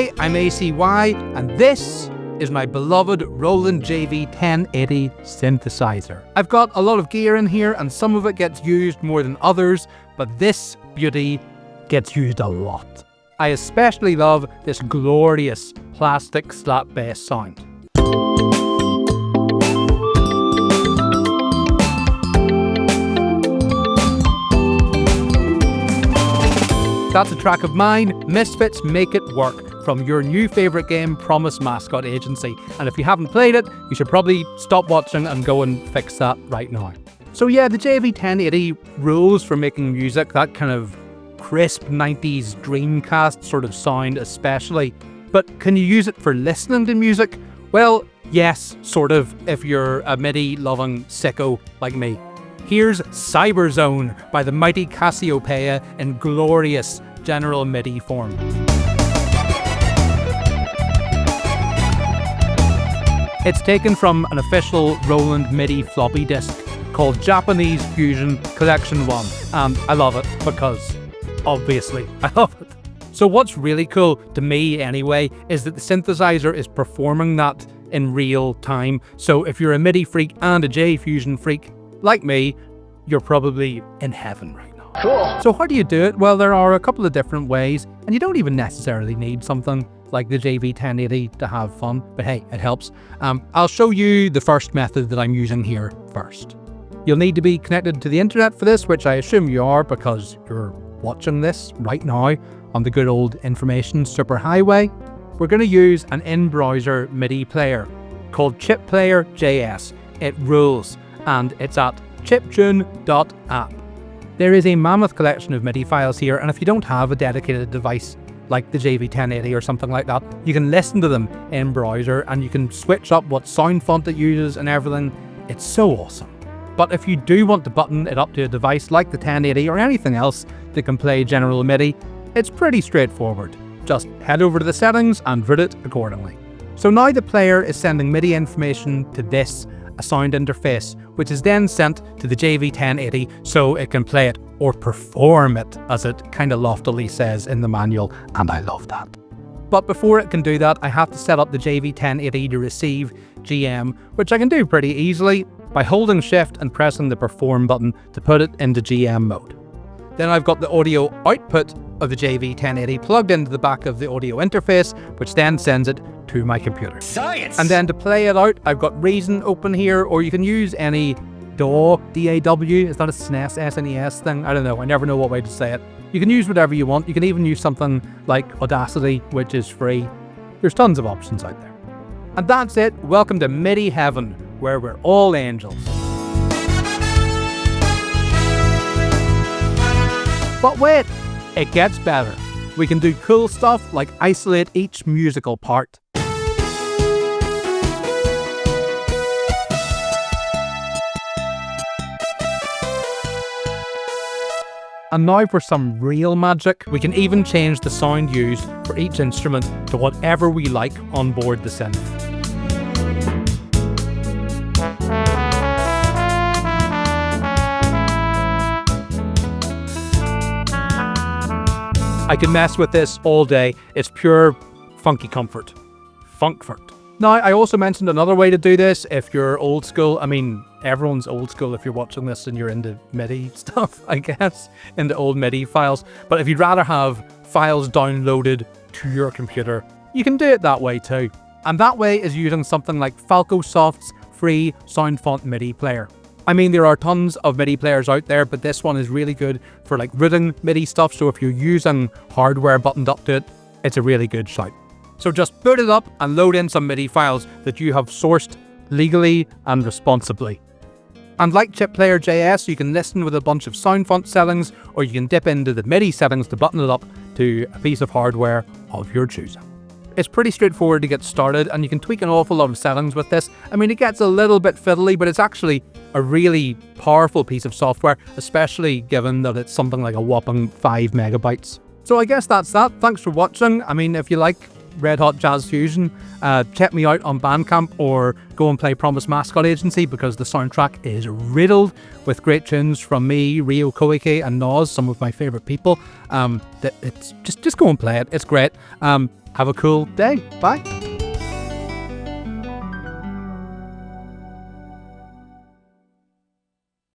Hey, I'm ACY, and this is my beloved Roland JV-1080 synthesizer. I've got a lot of gear in here, and some of it gets used more than others, but this beauty gets used a lot. I especially love this glorious plastic slap bass sound. That's a track of mine, Misfits Make It Work, from your new favourite game, Promise Mascot Agency. And if you haven't played it, you should probably stop watching and go and fix that right now. So yeah, the JV-1080 rules for making music, that kind of crisp 90s Dreamcast sort of sound especially. But can you use it for listening to music? Well, yes, sort of, if you're a MIDI-loving sicko like me. Here's Cyberzone by the mighty Cassiopeia in glorious general MIDI form. It's taken from an official Roland MIDI floppy disk called Japanese Fusion Collection 1, and I love it because, obviously, I love it. So what's really cool, to me anyway, is that the synthesizer is performing that in real time. So if you're a MIDI freak and a J-Fusion freak, like me, you're probably in heaven right now. Cool. So how do you do it? Well, there are a couple of different ways, and you don't even necessarily need something like the JV-1080 to have fun, but hey, it helps. I'll show you the first method that I'm using here first. You'll need to be connected to the internet for this, which I assume you are because you're watching this right now on the good old information superhighway. We're going to use an in-browser MIDI player called chiptune.app. It rules, and it's at chiptune.app. There is a mammoth collection of MIDI files here, and if you don't have a dedicated device like the JV-1080 or something like that, you can listen to them in browser and you can switch up what sound font it uses and everything. It's so awesome. But if you do want to button it up to a device like the 1080 or anything else that can play general MIDI, it's pretty straightforward. Just head over to the settings and route it accordingly. So now the player is sending MIDI information to this, a sound interface, which is then sent to the JV-1080 so it can play it or perform it, as it kind of loftily says in the manual, and I love that. But before it can do that, I have to set up the JV-1080 to receive GM, which I can do pretty easily by holding Shift and pressing the Perform button to put it into GM mode. Then I've got the audio output of the JV-1080 plugged into the back of the audio interface, which then sends it to my computer. Science! And then to play it out, I've got Reason open here, or you can use any DAW, D-A-W. Is that a SNES, S-N-E-S thing? I don't know. I never know what way to say it. You can use whatever you want. You can even use something like Audacity, which is free. There's tons of options out there. And that's it. Welcome to MIDI heaven, where we're all angels. But wait, it gets better. We can do cool stuff like isolate each musical part. And now for some real magic. We can even change the sound used for each instrument to whatever we like on board the synth. I can mess with this all day. It's pure funky comfort. Funkfort. Now, I also mentioned another way to do this if you're old school. I mean, everyone's old school if you're watching this and you're into MIDI stuff, I guess, into old MIDI files. But if you'd rather have files downloaded to your computer, you can do it that way too. And that way is using something like FalcoSoft's free sound font MIDI player. I mean, there are tons of MIDI players out there, but this one is really good for like routing MIDI stuff. So if you're using hardware buttoned up to it, it's a really good shout. So just boot it up and load in some MIDI files that you have sourced legally and responsibly. And like chiptune.app, you can listen with a bunch of sound font settings, or you can dip into the MIDI settings to button it up to a piece of hardware of your choosing. It's pretty straightforward to get started, and you can tweak an awful lot of settings with this. I mean, it gets a little bit fiddly, but it's actually a really powerful piece of software, especially given that it's something like a whopping 5 megabytes. So I guess that's that. Thanks for watching. I mean, if you like Red Hot Jazz Fusion, check me out on Bandcamp or go and play Promise Mascot Agency, because the soundtrack is riddled with great tunes from me, Ryo Koike and Nas, some of my favourite people. It's just go and play it. It's great. Have a cool day. Bye.